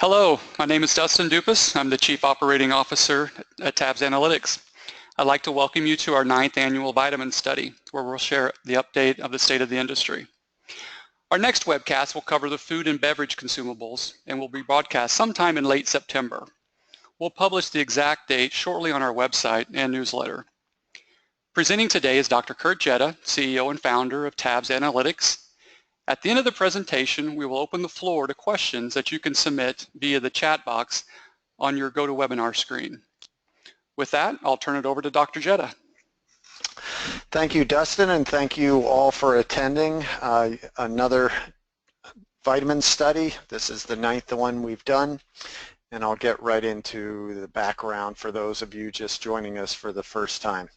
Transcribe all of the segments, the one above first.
Hello, my name is Dustin Dupas. I'm the Chief Operating Officer at TABS Analytics. I'd like to welcome you to our 9th annual vitamin study, where we'll share the update of the state of the industry. Our next webcast will cover the food and beverage consumables and will be broadcast sometime in late September. We'll publish the exact date shortly on our website and newsletter. Presenting today is Dr. Kurt Jetta, CEO and founder of TABS Analytics. At the end of the presentation, we will open the floor to questions that you can submit via the chat box on your GoToWebinar screen. With that, I'll turn it over to Dr. Jetta. Thank you, Dustin, and thank you all for attending another vitamin study. This is the 9th one we've done, and I'll get right into the background for those of you just joining us for the first time.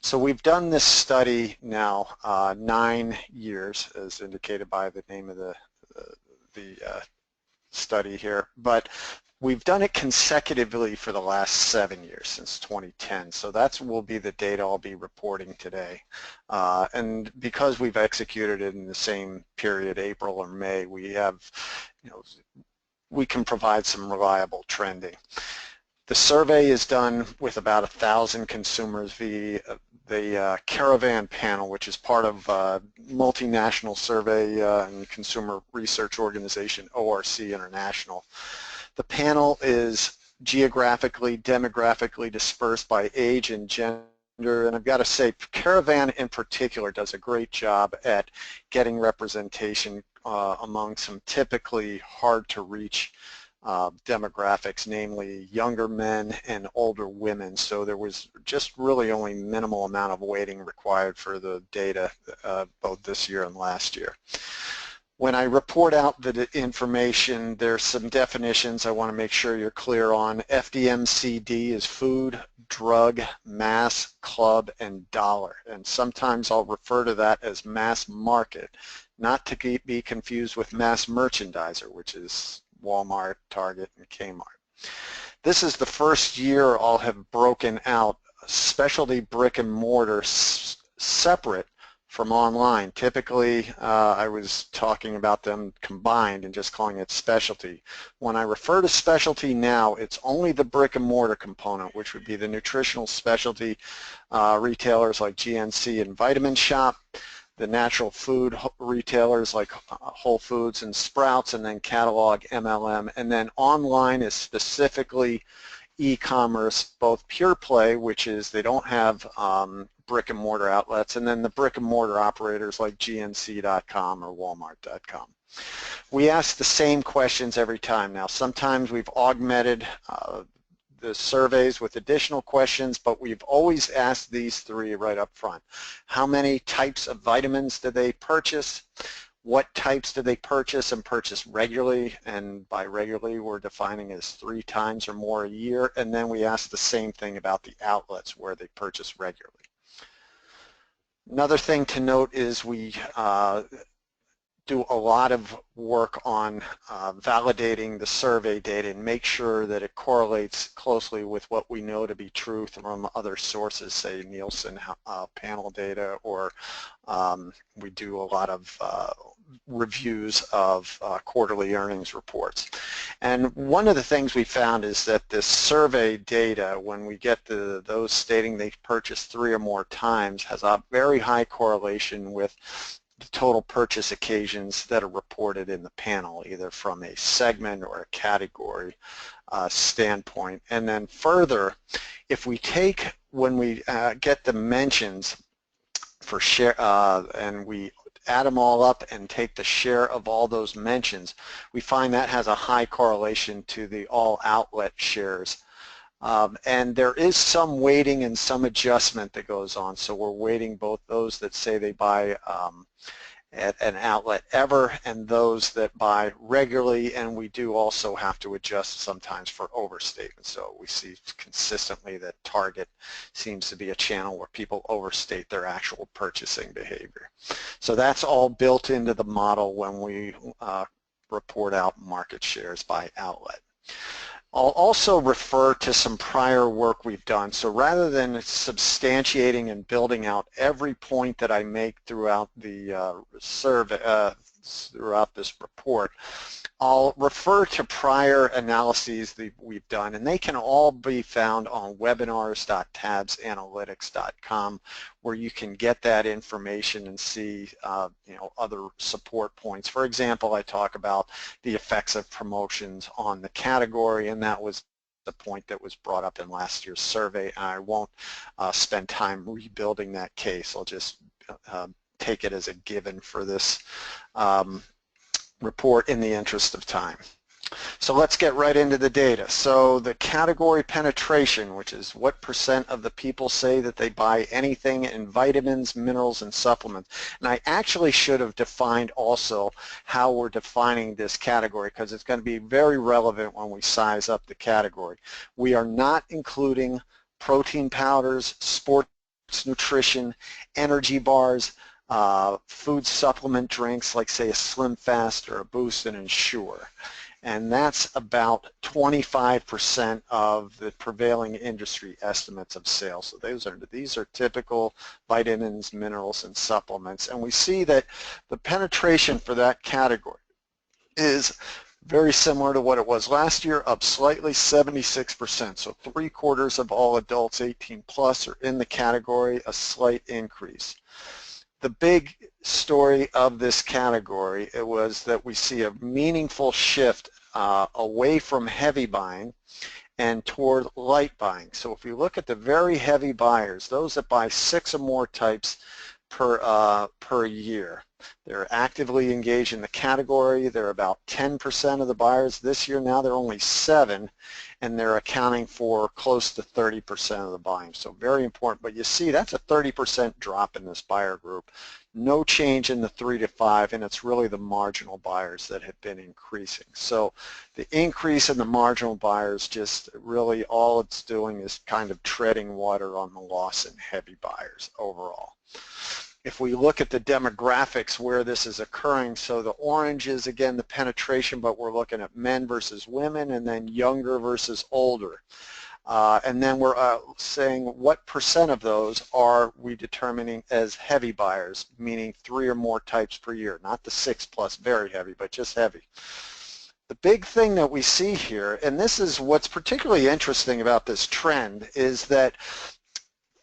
So we've done this study now 9 years, as indicated by the name of the study here, but we've done it consecutively for the last 7 years, since 2010. So that will be the data I'll be reporting today. And because we've executed it in the same period, April or May, we have, we can provide some reliable trending. The survey is done with about 1,000 consumers via the Caravan panel, which is part of multinational survey and consumer research organization ORC International. The panel is geographically, demographically dispersed by age and gender, and I've got to say Caravan in particular does a great job at getting representation among some typically hard to reach demographics, namely younger men and older women. So there was just really only minimal amount of weighting required for the data both this year and last year. When I report out the information, there's some definitions I want to make sure you're clear on. FDMCD is food, drug, mass, club, and dollar. And sometimes I'll refer to that as mass market, not to be confused with mass merchandiser, which is Walmart, Target, and Kmart. This is the first year I'll have broken out specialty brick and mortar separate from online. Typically, I was talking about them combined and just calling it specialty. When I refer to specialty now, it's only the brick and mortar component, which would be the nutritional specialty retailers like GNC and Vitamin Shop, the natural food retailers like Whole Foods and Sprouts, and then catalog, MLM, and then online is specifically e-commerce, both pure play, which is they don't have brick and mortar outlets, and then the brick and mortar operators like GNC.com or Walmart.com. We ask the same questions every time. Now sometimes we've augmented the surveys with additional questions, but we've always asked these three right up front. How many types of vitamins do they purchase? What types do they purchase and purchase regularly? And by regularly, we're defining as 3 times or more a year. And then we ask the same thing about the outlets where they purchase regularly. Another thing to note is we do a lot of work on validating the survey data and make sure that it correlates closely with what we know to be true from other sources, say Nielsen panel data, or we do a lot of reviews of quarterly earnings reports. And one of the things we found is that this survey data, when we get those stating they purchased 3 or more times, has a very high correlation with the total purchase occasions that are reported in the panel, either from a segment or a category standpoint. And then further, if we take, when we get the mentions for share and we add them all up and take the share of all those mentions, we find that has a high correlation to the all outlet shares. And there is some weighting and some adjustment that goes on. So we're weighting both those that say they buy at an outlet ever and those that buy regularly, and we do also have to adjust sometimes for overstatement. So we see consistently that Target seems to be a channel where people overstate their actual purchasing behavior. So that's all built into the model when we report out market shares by outlet. I'll also refer to some prior work we've done. So rather than substantiating and building out every point that I make throughout the survey, throughout this report, I'll refer to prior analyses that we've done, and they can all be found on webinars.tabsanalytics.com, where you can get that information and see other support points. For example, I talk about the effects of promotions on the category, and that was the point that was brought up in last year's survey. I won't spend time rebuilding that case. I'll just take it as a given for this report in the interest of time. So let's get right into the data. So the category penetration, which is what percent of the people say that they buy anything in vitamins, minerals, and supplements. And I actually should have defined also how we're defining this category, because it's going to be very relevant when we size up the category. We are not including protein powders, sports nutrition, energy bars, food supplement drinks like, say, a Slim Fast or a Boost and Ensure. And that's about 25% of the prevailing industry estimates of sales. So these are typical vitamins, minerals, and supplements. And we see that the penetration for that category is very similar to what it was last year, up slightly, 76%. So 3/4 of all adults 18 plus are in the category, a slight increase. The big story of this category, it was that we see a meaningful shift away from heavy buying and toward light buying. So if you look at the very heavy buyers, those that buy 6 or more types per year, they're actively engaged in the category. They're about 10% of the buyers this year. Now they're only 7, and they're accounting for close to 30% of the buying. So very important. But you see, that's a 30% drop in this buyer group. No change in the 3 to 5, and it's really the marginal buyers that have been increasing. So the increase in the marginal buyers, just really all it's doing is kind of treading water on the loss in heavy buyers overall. If we look at the demographics where this is occurring, so the orange is again the penetration, but we're looking at men versus women, and then younger versus older. And then we're saying what percent of those are we determining as heavy buyers, meaning 3 or more types per year, not the 6 plus very heavy, but just heavy. The big thing that we see here, and this is what's particularly interesting about this trend, is that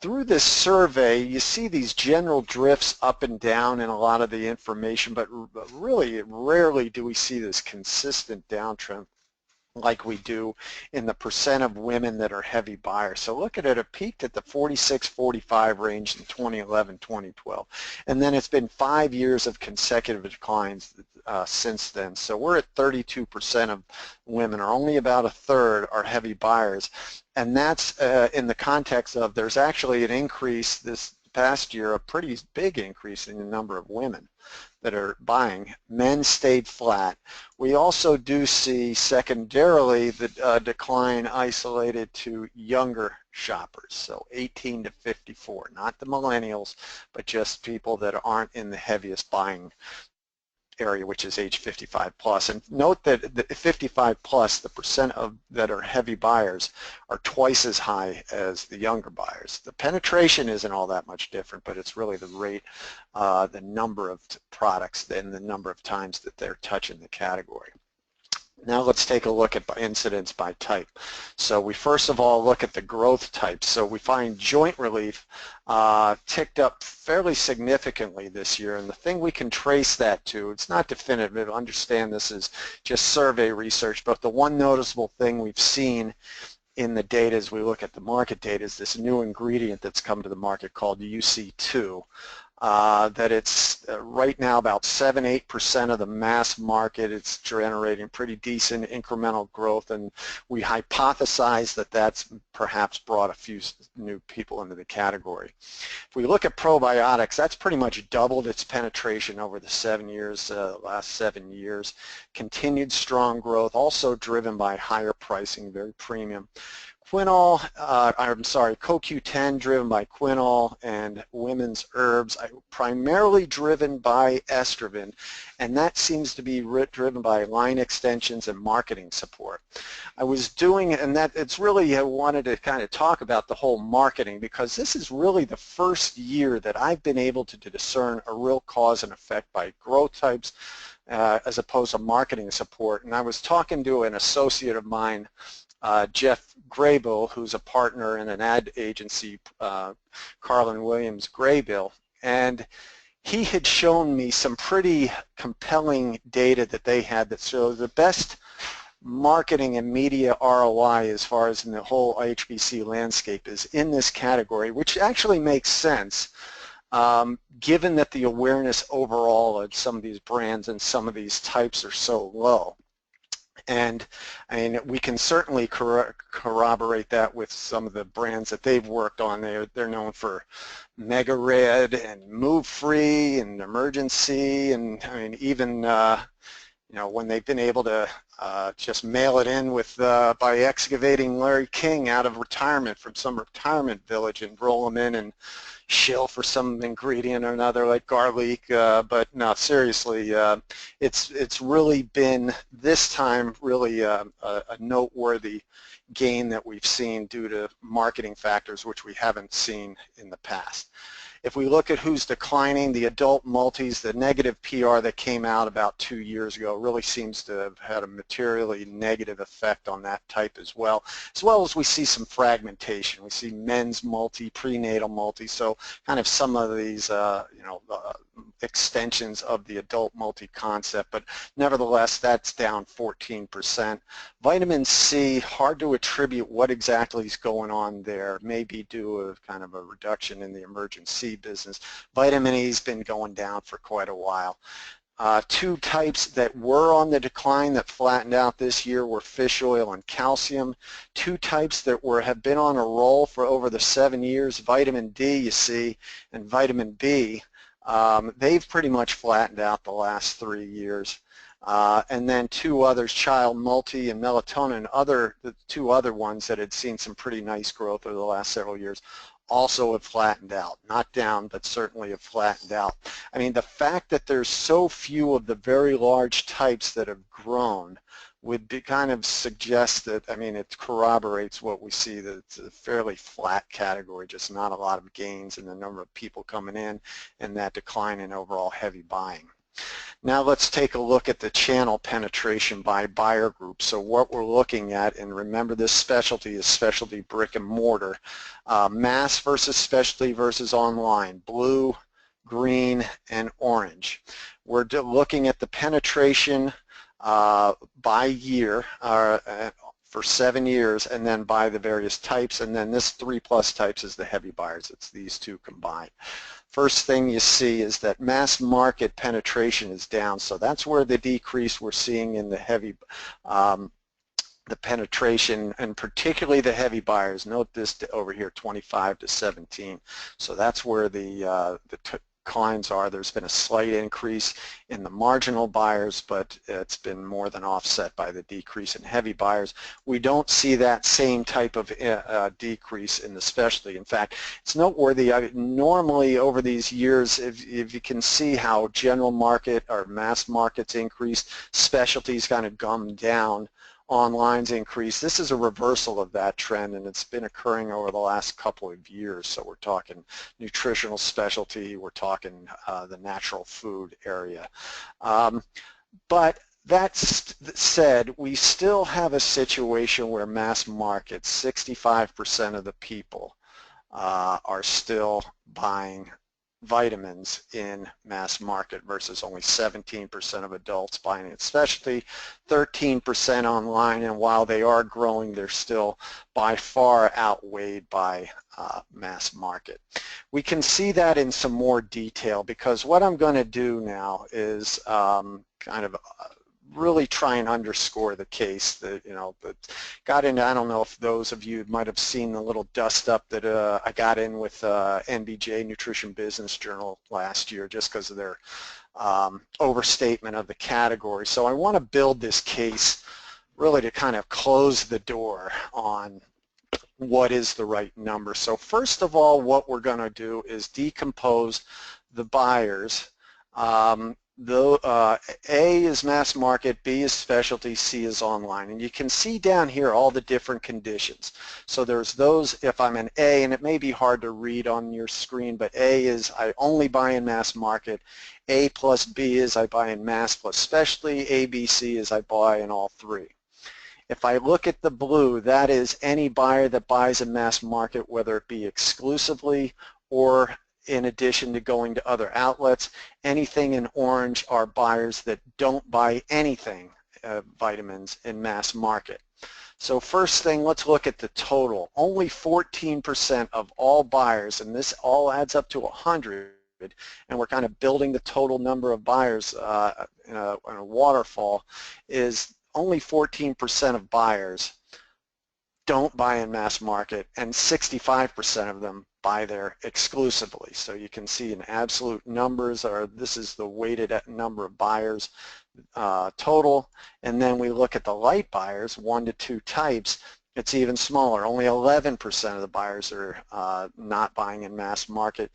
through this survey, you see these general drifts up and down in a lot of the information, but really rarely do we see this consistent downtrend like we do in the percent of women that are heavy buyers. So look at it, it peaked at the 46-45 range in 2011-2012, and then it's been 5 years of consecutive declines since then. So we're at 32% of women, or only about a third, are heavy buyers, and that's in the context of there's actually an increase this past year, a pretty big increase in the number of women that are buying. Men stayed flat. We also do see secondarily the decline isolated to younger shoppers, so 18 to 54, not the millennials, but just people that aren't in the heaviest buying area, which is age 55 plus. And note that the 55 plus, the percent of that are heavy buyers are twice as high as the younger buyers. The penetration isn't all that much different, but it's really the rate, the number of products and the number of times that they're touching the category. Now let's take a look at incidence by type. So we first of all look at the growth types. So we find joint relief ticked up fairly significantly this year, and the thing we can trace that to, it's not definitive, understand this is just survey research, but the one noticeable thing we've seen in the data as we look at the market data is this new ingredient that's come to the market called UC2. That it's right now about 7-8% of the mass market. It's generating pretty decent incremental growth, and we hypothesize that that's perhaps brought a few new people into the category. If we look at probiotics, that's pretty much doubled its penetration over the last 7 years. Continued strong growth, also driven by higher pricing, very premium. Quinol, CoQ10 driven by quinol and women's herbs, primarily driven by estrogen, and that seems to be driven by line extensions and marketing support. I was doing, and that it's really, I wanted to kind of talk about the whole marketing, because this is really the first year that I've been able to discern a real cause and effect by growth types as opposed to marketing support. And I was talking to an associate of mine, Jeff Graybill, who's a partner in an ad agency, Carlin Williams Graybill, and he had shown me some pretty compelling data that they had that showed the best marketing and media ROI as far as in the whole HBC landscape is in this category, which actually makes sense given that the awareness overall of some of these brands and some of these types are so low. And I mean, we can certainly corroborate that with some of the brands that they've worked on. They're known for Mega Red and Move Free and Emergency, and I mean, even you know, when they've been able to just mail it in with by excavating Larry King out of retirement from some retirement village and roll them in and shill for some ingredient or another like garlic, but no, seriously, it's really been this time really a noteworthy gain that we've seen due to marketing factors which we haven't seen in the past. If we look at who's declining, the adult multis, the negative PR that came out about 2 years ago really seems to have had a materially negative effect on that type as well as we see some fragmentation. We see men's multi, prenatal multi, so kind of some of these you know, extensions of the adult multi concept, but nevertheless that's down 14%. Vitamin C, hard to attribute what exactly is going on there, maybe due to kind of a reduction in the emergency business. Vitamin E's been going down for quite a while. Two types that were on the decline that flattened out this year were fish oil and calcium. Two types that have been on a roll for over the 7 years, vitamin D, you see, and vitamin B. They've pretty much flattened out the last 3 years. And then two others, Child Multi and Melatonin, the two other ones that had seen some pretty nice growth over the last several years, also have flattened out. Not down, but certainly have flattened out. I mean, the fact that there's so few of the very large types that have grown would be kind of suggest that, I mean, it corroborates what we see, that it's a fairly flat category, just not a lot of gains in the number of people coming in and that decline in overall heavy buying. Now let's take a look at the channel penetration by buyer group. So what we're looking at, and remember this specialty is specialty brick and mortar, mass versus specialty versus online, blue, green, and orange. We're looking at the penetration by year for 7 years, and then by the various types, and then this 3+ types is the heavy buyers. It's these two combined. First thing you see is that mass market penetration is down, so that's where the decrease we're seeing in the heavy, the penetration, and particularly the heavy buyers. Note this over here, 25 to 17. So that's where the declines are. There's been a slight increase in the marginal buyers, but it's been more than offset by the decrease in heavy buyers. We don't see that same type of decrease in the specialty. In fact, it's noteworthy. Normally over these years, if you can see how general market or mass markets increased, specialties kind of gummed down, online's increase. This is a reversal of that trend, and it's been occurring over the last couple of years. So we're talking nutritional specialty, we're talking the natural food area. But that said, we still have a situation where mass markets, 65% of the people are still buying vitamins in mass market versus only 17% of adults buying it specialty, 13% online, and while they are growing, they're still by far outweighed by mass market. We can see that in some more detail, because what I'm going to do now is kind of really try and underscore the case that, you know, that got into. I don't know if those of you might have seen the little dust up that I got in with NBJ, Nutrition Business Journal, last year, just because of their overstatement of the category. So I want to build this case really to kind of close the door on what is the right number. So first of all, what we're going to do is decompose the buyers A is mass market, B is specialty, C is online. And you can see down here all the different conditions. So there's those, if I'm an A, and it may be hard to read on your screen, but A is I only buy in mass market. A plus B is I buy in mass plus specialty. A, B, C is I buy in all three. If I look at the blue, that is any buyer that buys in mass market, whether it be exclusively or in addition to going to other outlets. Anything in orange are buyers that don't buy anything, vitamins in mass market. So first thing, let's look at the total. Only 14% of all buyers, and this all adds up to 100, and we're kind of building the total number of buyers in a waterfall, is only 14% of buyers don't buy in mass market, and 65% of them buy there exclusively. So you can see in absolute numbers, this is the weighted number of buyers total, and then we look at the light buyers, 1 to 2 types, it's even smaller. Only 11% of the buyers are not buying in mass market.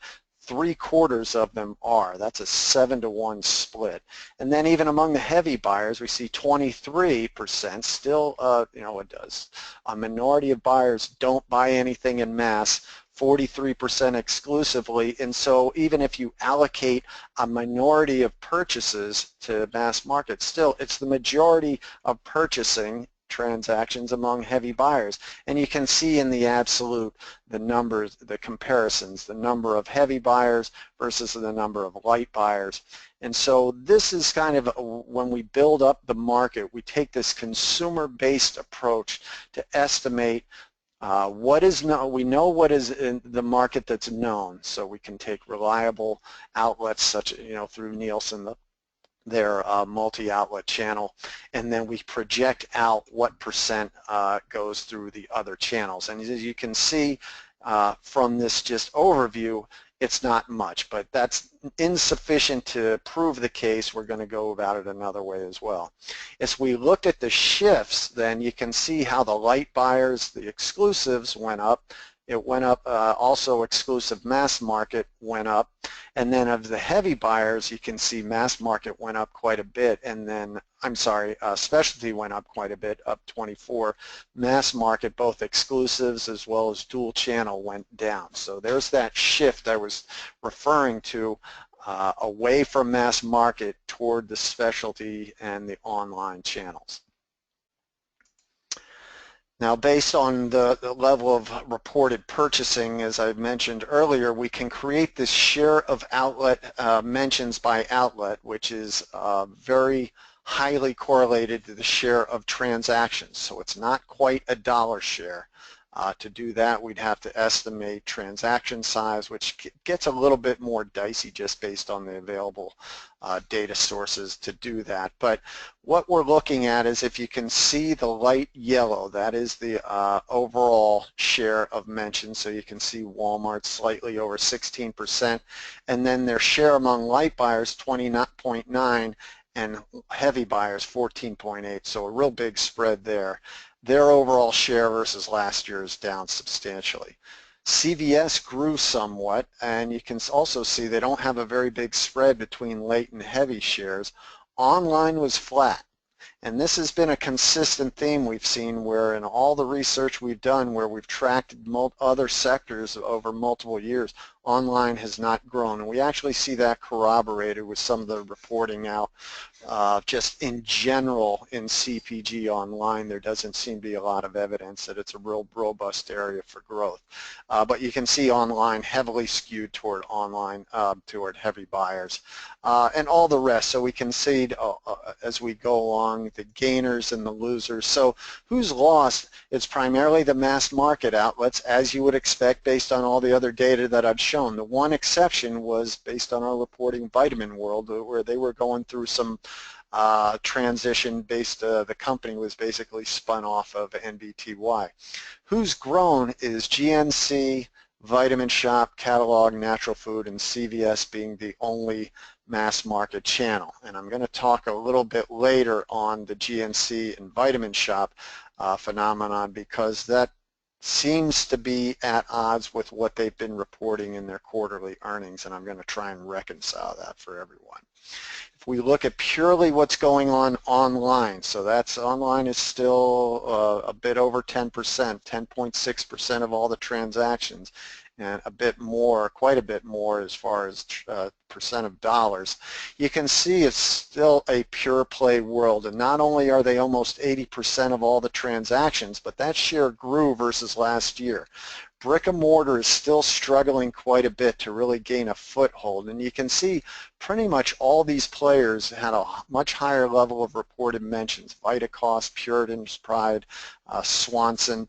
3/4 of them are. That's a 7-to-1 split. And then even among the heavy buyers, we see 23%, still, it does. A minority of buyers don't buy anything in mass, 43% exclusively, and so even if you allocate a minority of purchases to mass market, still it's the majority of purchasing transactions among heavy buyers. And you can see in the absolute the numbers, the comparisons, the number of heavy buyers versus the number of light buyers. And so this is kind of, when we build up the market, we take this consumer-based approach to estimate what is known. We know what is in the market that's known, so we can take reliable outlets such, through Nielsen, their multi-outlet channel, and then we project out what percent goes through the other channels. And as you can see from this just overview, it's not much, but that's insufficient to prove the case. We're going to go about it another way as well. As we looked at the shifts, then you can see how the light buyers, the exclusives, went up. It went up, also exclusive mass market went up, and then of the heavy buyers, you can see mass market went up quite a bit, and then, specialty went up quite a bit, up 24. Mass market, both exclusives as well as dual channel, went down. So there's that shift I was referring to, away from mass market toward the specialty and the online channels. Now, based on the level of reported purchasing, as I mentioned earlier, we can create this share of outlet mentions by outlet, which is very highly correlated to the share of transactions. So it's not quite a dollar share. To do that, we'd have to estimate transaction size, which gets a little bit more dicey just based on the available data sources to do that. But what we're looking at is, if you can see the light yellow, that is the overall share of mentions. So you can see Walmart slightly over 16%, and then their share among light buyers 20.9, and heavy buyers 14.8. So a real big spread there. Their overall share versus last year is down substantially. CVS grew somewhat, and you can also see they don't have a very big spread between light and heavy shares. Online was flat, and this has been a consistent theme we've seen, where in all the research we've done where we've tracked other sectors over multiple years, online has not grown, and we actually see that corroborated with some of the reporting out. Just in general in CPG online, there doesn't seem to be a lot of evidence that it's a real robust area for growth. But you can see online heavily skewed toward toward heavy buyers, and all the rest. So we can see as we go along the gainers and the losers. So who's lost? It's primarily the mass market outlets, as you would expect based on all the other data that I've shown. The one exception was based on our reporting Vitamin World, where they were going through some transition based, the company was basically spun off of NBTY. Who's grown is GNC, Vitamin Shop, Catalog, Natural Food, and CVS being the only mass market channel. And I'm going to talk a little bit later on the GNC and Vitamin Shop phenomenon, because that seems to be at odds with what they've been reporting in their quarterly earnings, and I'm going to try and reconcile that for everyone. If we look at purely what's going on online, so that's online is still a bit over 10%, 10.6% of all the transactions, and a bit more, quite a bit more as far as percent of dollars. You can see it's still a pure play world, and not only are they almost 80% of all the transactions, but that share grew versus last year. Brick and mortar is still struggling quite a bit to really gain a foothold, and you can see pretty much all these players had a much higher level of reported mentions. Vitacost, Puritan's Pride, Swanson.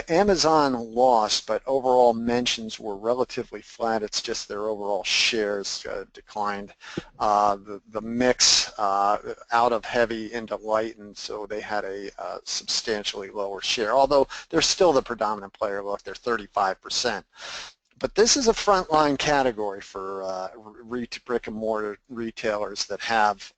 Amazon lost, but overall mentions were relatively flat. It's just their overall shares declined. The mix out of heavy into light, and so they had a substantially lower share, although they're still the predominant player. Look, they're 35%. But this is a frontline category for brick and mortar retailers that have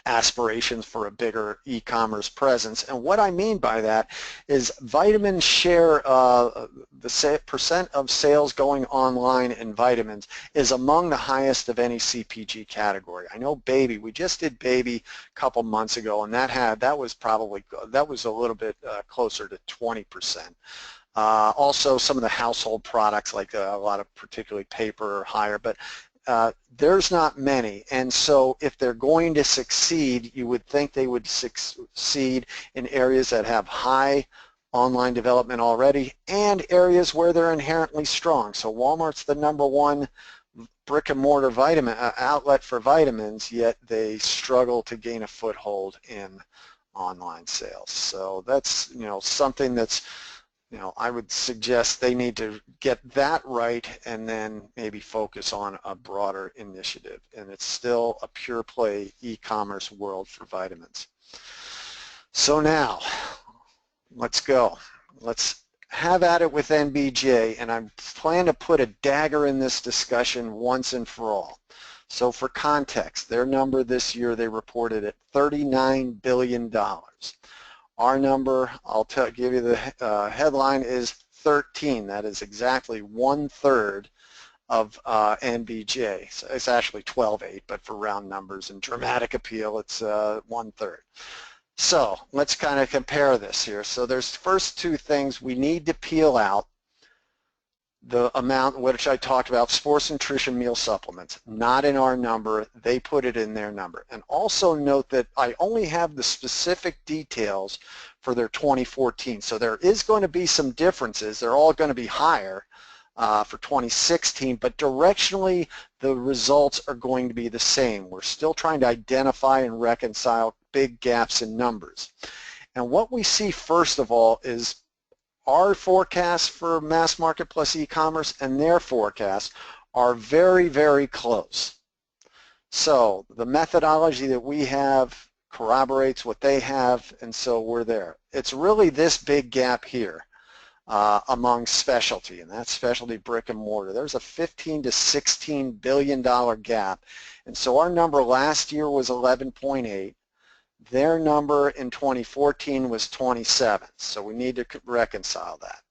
aspirations for a bigger e-commerce presence. And what I mean by that is vitamin share, the percent of sales going online in vitamins is among the highest of any CPG category. I know baby, we just did baby a couple months ago, and that was a little bit closer to 20%. Also, some of the household products, like a lot of particularly paper, are higher, but there's not many, and so if they're going to succeed, you would think they would succeed in areas that have high online development already and areas where they're inherently strong. So Walmart's the #1 brick and mortar vitamin outlet for vitamins, yet they struggle to gain a foothold in online sales. So that's something that's I would suggest they need to get that right and then maybe focus on a broader initiative. And it's still a pure play e-commerce world for vitamins. So now, let's go. Let's have at it with NBJ, and I plan to put a dagger in this discussion once and for all. So for context, their number this year, they reported at $39 billion. Our number, I'll give you the headline, is 13. That is exactly 1/3 of NBJ. So it's actually 12.8, but for round numbers and dramatic appeal, it's 1/3. So let's kind of compare this here. So there's first two things we need to peel out. The amount which I talked about, sports nutrition meal supplements, not in our number, they put it in their number. And also note that I only have the specific details for their 2014, so there is going to be some differences. They're all going to be higher for 2016, but directionally the results are going to be the same. We're still trying to identify and reconcile big gaps in numbers. And what we see first of all is our forecasts for mass market plus e-commerce and their forecasts are very, very close. So the methodology that we have corroborates what they have, and so we're there. It's really this big gap here among specialty, and that's specialty brick and mortar. There's a $15 to $16 billion gap, and so our number last year was 11.8. Their number in 2014 was 27, so we need to reconcile that.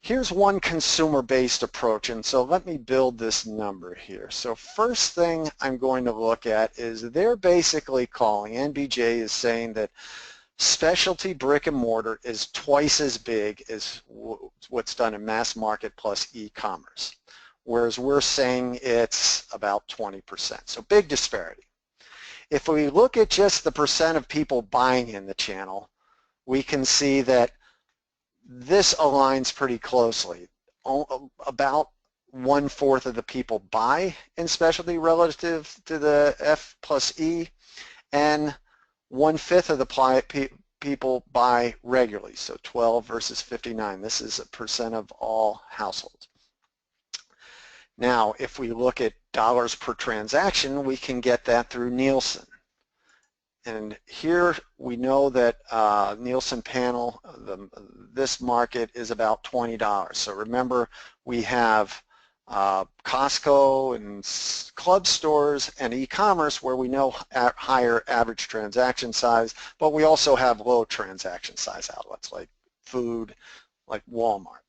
Here's one consumer-based approach, and so let me build this number here. So first thing I'm going to look at is they're basically calling, NBJ is saying that specialty brick and mortar is twice as big as what's done in mass market plus e-commerce, whereas we're saying it's about 20%, so big disparity. If we look at just the percent of people buying in the channel, we can see that this aligns pretty closely. About 1/4 of the people buy in specialty relative to the F plus E, and 1/5 of the people buy regularly, so 12 versus 59. This is a percent of all households. Now, if we look at dollars per transaction, we can get that through Nielsen. And here we know that Nielsen panel, this market is about $20. So remember, we have Costco and club stores and e-commerce where we know higher average transaction size, but we also have low transaction size outlets like food like Walmart.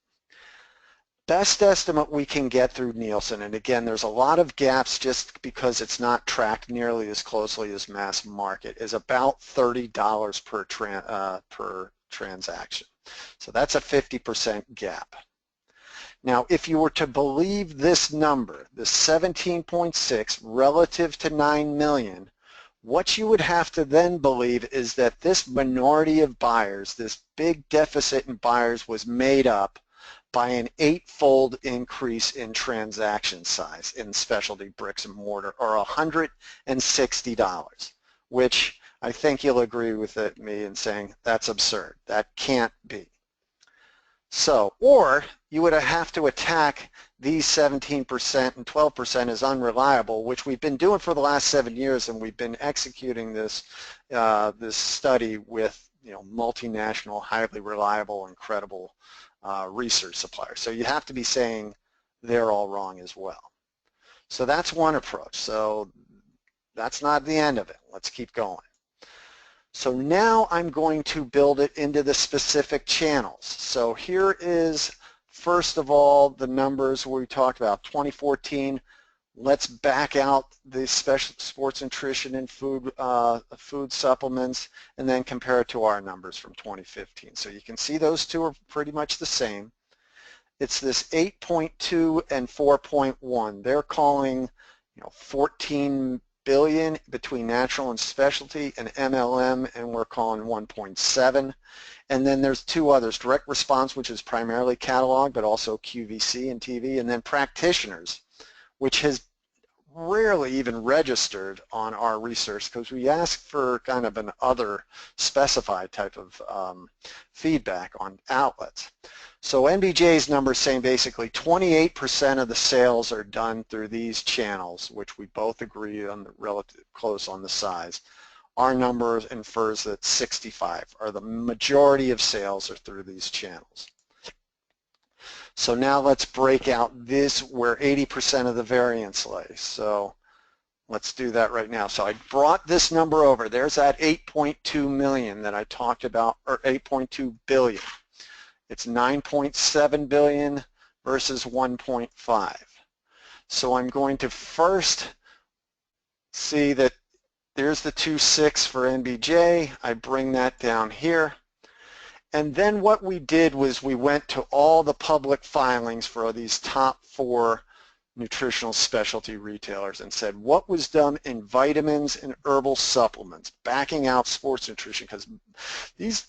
Best estimate we can get through Nielsen, and again, there's a lot of gaps just because it's not tracked nearly as closely as mass market, is about $30 per transaction. So that's a 50% gap. Now, if you were to believe this number, the 17.6 relative to 9 million, what you would have to then believe is that this minority of buyers, this big deficit in buyers, was made up by an 8-fold increase in transaction size in specialty bricks and mortar, or $160, which I think you'll agree with me in saying that's absurd. That can't be. So, or you would have to attack these 17% and 12% as unreliable, which we've been doing for the last 7 years, and we've been executing this this study with multinational, highly reliable and credible research suppliers. So you have to be saying they're all wrong as well. So that's one approach. So that's not the end of it. Let's keep going. So now I'm going to build it into the specific channels. So here is, first of all, the numbers we talked about, 2014. Let's back out the special sports nutrition and food supplements, and then compare it to our numbers from 2015. So you can see those two are pretty much the same. It's this 8.2 and 4.1. They're calling 14 billion between natural and specialty, and MLM, and we're calling 1.7. And then there's two others, direct response, which is primarily catalog, but also QVC and TV, and then practitioners, which has rarely even registered on our research because we ask for kind of an other specified type of feedback on outlets. So NBJ's numbers saying basically 28% of the sales are done through these channels, which we both agree on the relative close on the size. Our number infers that 65, or the majority of sales, are through these channels. So now let's break out this where 80% of the variance lays. So let's do that right now. So I brought this number over. There's that 8.2 million that I talked about, or 8.2 billion. It's 9.7 billion versus 1.5. So I'm going to first see that there's the 2.6 for NBJ. I bring that down here. And then what we did was we went to all the public filings for these top 4 nutritional specialty retailers and said what was done in vitamins and herbal supplements, backing out sports nutrition, because these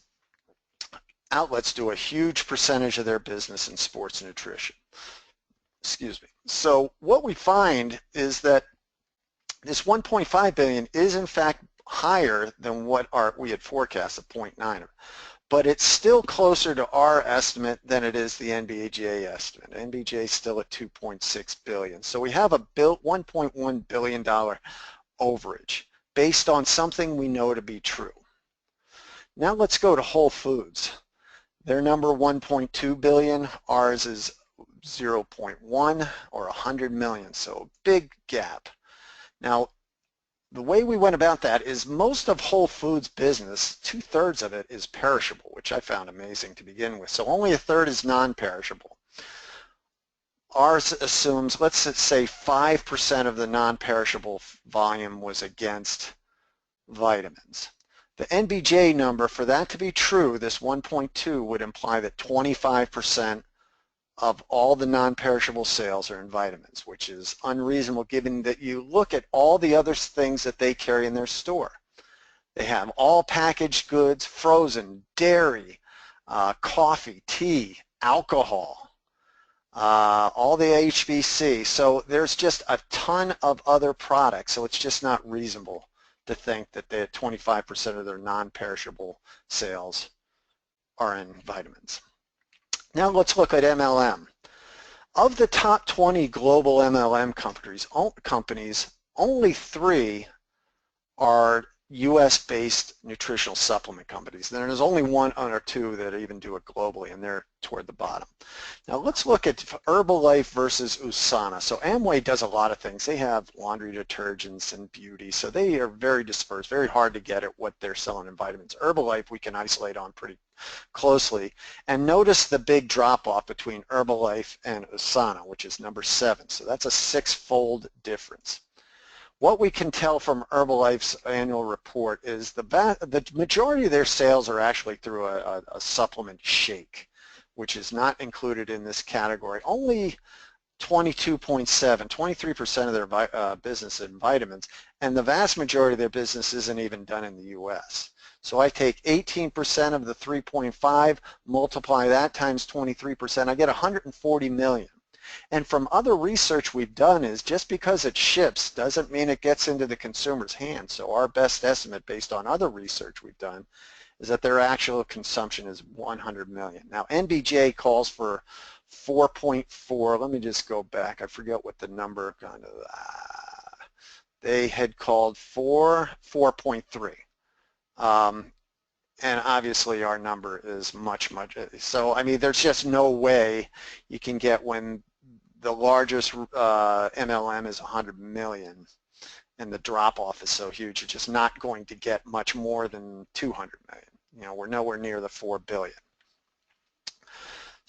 outlets do a huge percentage of their business in sports nutrition. Excuse me. So what we find is that this 1.5 billion is in fact higher than what we had forecast of 0.9. But it's still closer to our estimate than it is the NBJ estimate. NBJ is still at 2.6 billion. So we have a $1.1 billion overage based on something we know to be true. Now let's go to Whole Foods. Their number 1.2 billion, ours is 0.1 or 100 million, so a big gap. Now, the way we went about that is most of Whole Foods business, 2/3 of it is perishable, which I found amazing to begin with. So only 1/3 is non-perishable. Ours assumes, let's say 5% of the non-perishable volume was against vitamins. The NBJ number, for that to be true, this 1.2 would imply that 25% of all the non-perishable sales are in vitamins, which is unreasonable given that you look at all the other things that they carry in their store. They have all packaged goods, frozen, dairy, coffee, tea, alcohol, all the HBC. So there's just a ton of other products, so it's just not reasonable to think that they 25% of their non-perishable sales are in vitamins. Now let's look at MLM. Of the top 20 global MLM companies, only 3 are U.S.-based nutritional supplement companies. There's only one or two that even do it globally, and they're toward the bottom. Now let's look at Herbalife versus USANA. So Amway does a lot of things. They have laundry detergents and beauty, so they are very dispersed, very hard to get at what they're selling in vitamins. Herbalife we can isolate on pretty closely. And notice the big drop-off between Herbalife and USANA, which is number 7. So that's a 6-fold difference. What we can tell from Herbalife's annual report is the majority of their sales are actually through a supplement shake, which is not included in this category. Only 22.7, 23% of their business in vitamins, and the vast majority of their business isn't even done in the U.S. So I take 18% of the 3.5, multiply that times 23%, I get 140 million. And from other research we've done is just because it ships doesn't mean it gets into the consumer's hands. So our best estimate based on other research we've done is that their actual consumption is 100 million. Now NBJ calls for 4.4. Let me just go back. I forget what the number kind of, they had called 4.3. And obviously our number is much, so I mean there's just no way you can get when the largest MLM is 100 million and the drop-off is so huge, you're just not going to get much more than 200 million. You know, we're nowhere near the 4 billion.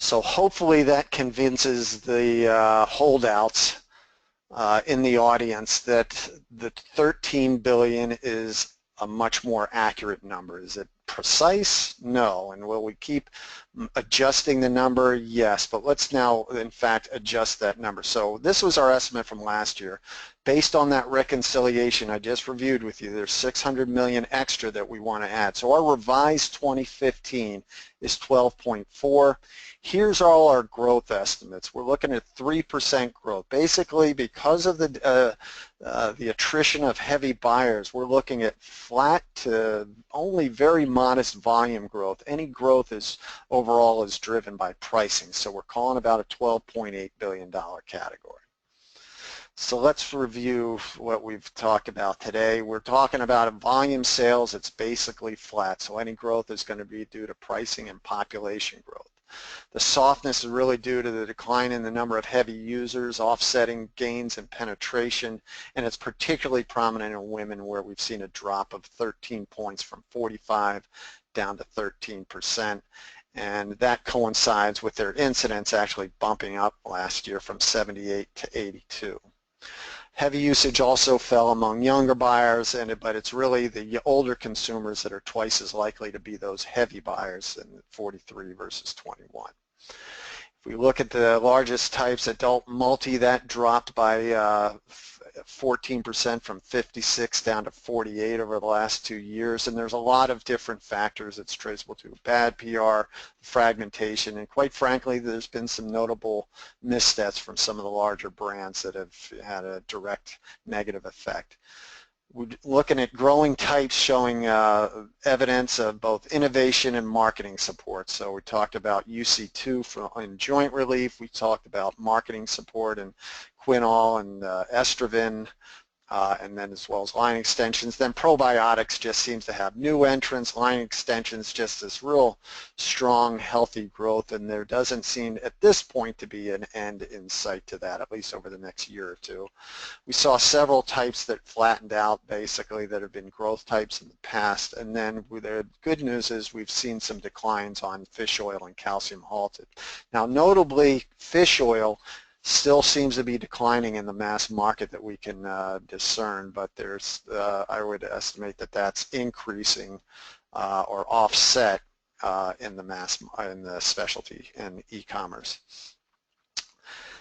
So hopefully that convinces the holdouts in the audience that the 13 billion is a much more accurate number. Is it precise? No. And will we keep adjusting the number? Yes. But let's now, in fact, adjust that number. So this was our estimate from last year. Based on that reconciliation I just reviewed with you, there's 600 million extra that we want to add. So our revised 2015 is 12.4. Here's all our growth estimates. We're looking at 3% growth. Basically, because of the attrition of heavy buyers, we're looking at flat to only very modest volume growth. Any growth is overall is driven by pricing. So we're calling about a $12.8 billion category. So let's review what we've talked about today. We're talking about volume sales. It's basically flat. So any growth is going to be due to pricing and population growth. The softness is really due to the decline in the number of heavy users, offsetting gains in penetration, and it's particularly prominent in women where we've seen a drop of 13 points from 45 down to 13%. And that coincides with their incidence actually bumping up last year from 78 to 82. Heavy usage also fell among younger buyers, but it's really the older consumers that are twice as likely to be those heavy buyers in 43 versus 21. If we look at the largest types, adult multi, that dropped by 14% from 56 down to 48 over the last 2 years, and there's a lot of different factors it's traceable to. Bad PR, fragmentation, and quite frankly there's been some notable missteps from some of the larger brands that have had a direct negative effect. We're looking at growing types showing evidence of both innovation and marketing support. So we talked about UC2 in joint relief. We talked about marketing support and quinol and estroven, and then as well as line extensions. Then probiotics just seems to have new entrants, line extensions, just this real strong, healthy growth, and there doesn't seem at this point to be an end in sight to that, at least over the next year or two. We saw several types that flattened out, basically, that have been growth types in the past, and then the good news is we've seen some declines on fish oil and calcium halted. Now, notably, fish oil still seems to be declining in the mass market that we can discern, but there's, I would estimate that that's increasing or offset in the specialty and e-commerce.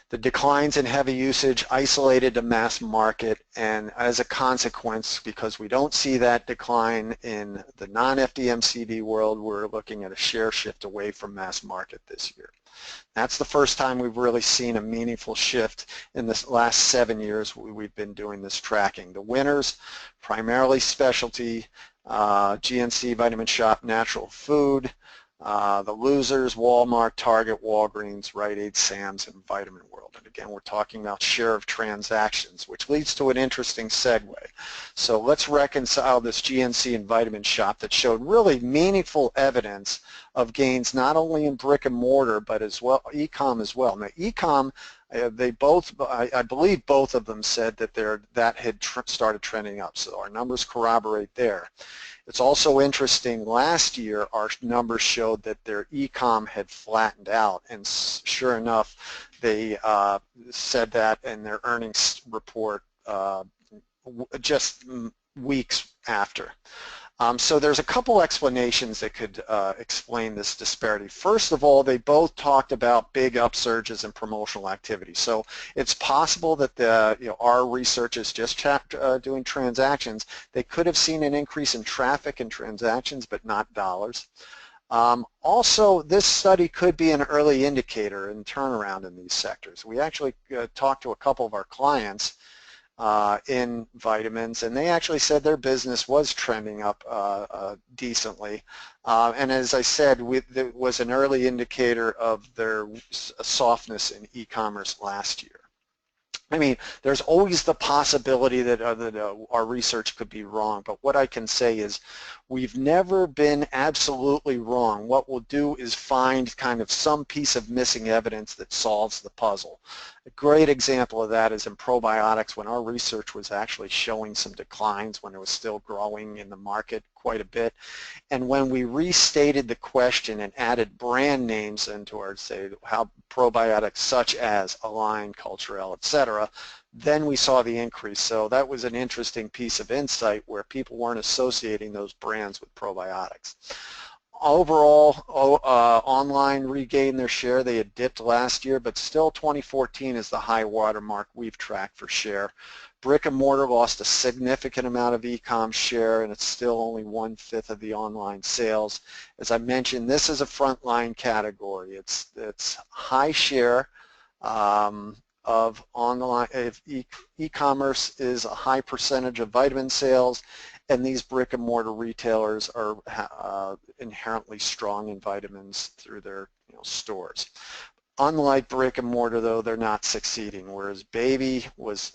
The declines in heavy usage isolated to mass market, and as a consequence, because we don't see that decline in the non-FDMCD world, we're looking at a share shift away from mass market this year. That's the first time we've really seen a meaningful shift in the last 7 years we've been doing this tracking. The winners, primarily specialty, GNC, Vitamin Shoppe, natural food, The losers, Walmart, Target, Walgreens, Rite Aid, Sam's, and Vitamin World. And again, we're talking about share of transactions, which leads to an interesting segue. So let's reconcile this GNC and Vitamin Shop that showed really meaningful evidence of gains not only in brick and mortar, but as well e-com as well. Now, e-com, they both, I believe both of them said that that had started trending up. So our numbers corroborate there. It's also interesting, last year our numbers showed that their e-com had flattened out, and sure enough they said that in their earnings report just weeks after. So there's a couple explanations that could explain this disparity. First of all, they both talked about big upsurges in promotional activity. So it's possible that our research is just doing transactions. They could have seen an increase in traffic and transactions, but not dollars. Also, this study could be an early indicator in turnaround in these sectors. We actually talked to a couple of our clients in vitamins, and they actually said their business was trending up decently. And as I said, it was an early indicator of their softness in e-commerce last year. I mean, there's always the possibility that our research could be wrong, but what I can say is we've never been absolutely wrong. What we'll do is find kind of some piece of missing evidence that solves the puzzle. A great example of that is in probiotics, when our research was actually showing some declines when it was still growing in the market quite a bit. And when we restated the question and added brand names into our, say, how probiotics such as Align, Culturelle, etc., then we saw the increase. So that was an interesting piece of insight where people weren't associating those brands with probiotics. Overall, online regained their share. They had dipped last year, but still 2014 is the high water mark we've tracked for share. Brick and mortar lost a significant amount of e-com share, and it's still only 1/5 of the online sales. As I mentioned, this is a frontline category. It's high share of online. E-commerce is a high percentage of vitamin sales, and these brick and mortar retailers are inherently strong in vitamins through their stores. Unlike brick and mortar, though, they're not succeeding, whereas baby was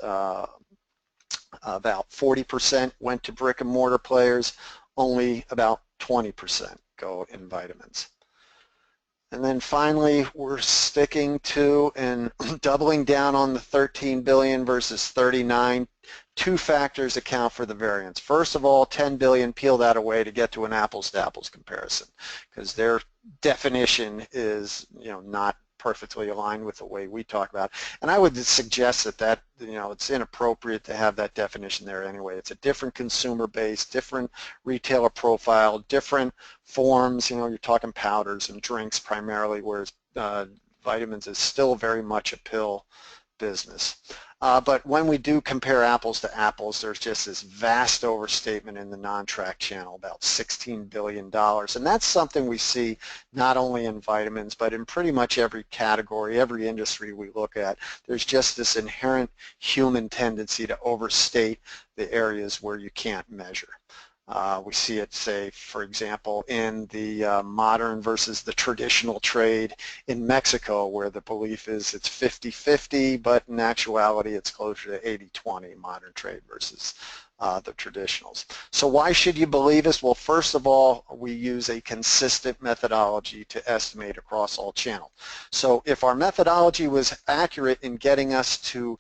about 40% went to brick and mortar players, only about 20% go in vitamins. And then finally, we're sticking to and doubling down on the 13 billion versus 39. Two factors account for the variance. First of all, 10 billion, peel that away to get to an apples to apples comparison, because their definition is not perfectly aligned with the way we talk about it. And I would suggest that it's inappropriate to have that definition there anyway. It's a different consumer base, different retailer profile, different forms. You're talking powders and drinks primarily, whereas vitamins is still very much a pill business. But when we do compare apples to apples, there's just this vast overstatement in the non-track channel, about $16 billion. And that's something we see not only in vitamins, but in pretty much every category, every industry we look at. There's just this inherent human tendency to overstate the areas where you can't measure. We see it, say, for example, in the modern versus the traditional trade in Mexico, where the belief is it's 50-50, but in actuality it's closer to 80-20, modern trade versus the traditionals. So why should you believe us? Well, first of all, we use a consistent methodology to estimate across all channels. So if our methodology was accurate in getting us to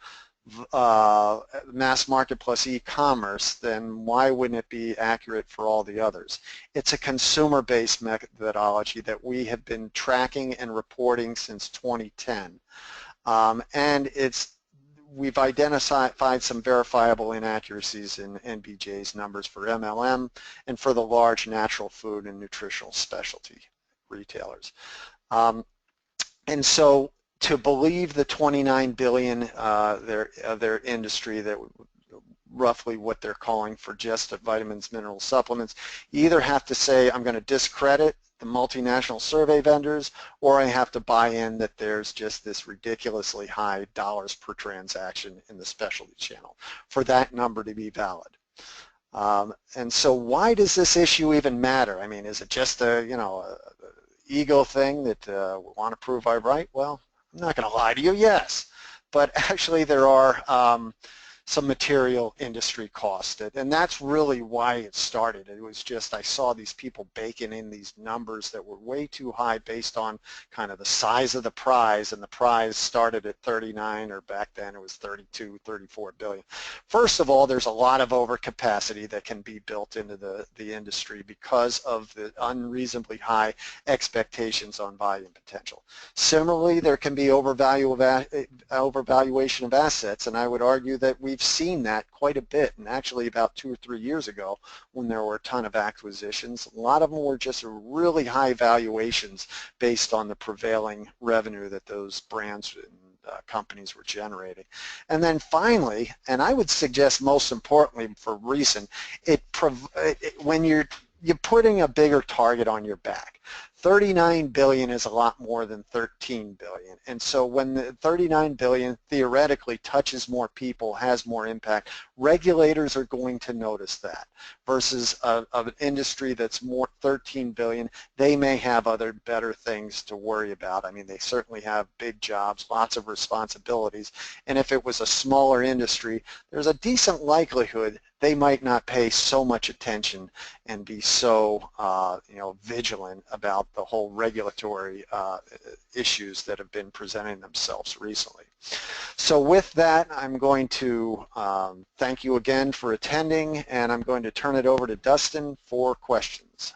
mass market plus e-commerce, then why wouldn't it be accurate for all the others? It's a consumer-based methodology that we have been tracking and reporting since 2010. And we've identified some verifiable inaccuracies in NBJ's numbers for MLM and for the large natural food and nutritional specialty retailers. And so to believe the 29 billion their industry, that roughly what they're calling for just vitamins, mineral supplements, you either have to say I'm going to discredit the multinational survey vendors, or I have to buy in that there's just this ridiculously high dollars per transaction in the specialty channel for that number to be valid. And so why does this issue even matter? I mean, is it just ego thing that we want to prove I'm right. Well, I'm not going to lie to you, yes. But actually there are some material industry cost. And that's really why it started. It was just I saw these people baking in these numbers that were way too high based on kind of the size of the prize, and the prize started at 39, or back then it was 32, 34 billion. First of all, there's a lot of overcapacity that can be built into the industry because of the unreasonably high expectations on volume potential. Similarly, there can be overvaluation of assets, and I would argue that we've seen that quite a bit. And actually about 2 or 3 years ago, when there were a ton of acquisitions, a lot of them were just really high valuations based on the prevailing revenue that those brands and companies were generating. And then finally, and I would suggest most importantly for recent, when you're putting a bigger target on your back. 39 billion is a lot more than 13 billion. And so when the 39 billion theoretically touches more people, has more impact, regulators are going to notice that. Versus an industry that's more 13 billion, they may have other better things to worry about. I mean, they certainly have big jobs, lots of responsibilities. And if it was a smaller industry, there's a decent likelihood they might not pay so much attention and be so vigilant about the whole regulatory issues that have been presenting themselves recently. So with that, I'm going to thank you again for attending, and I'm going to turn it over to Dustin for questions.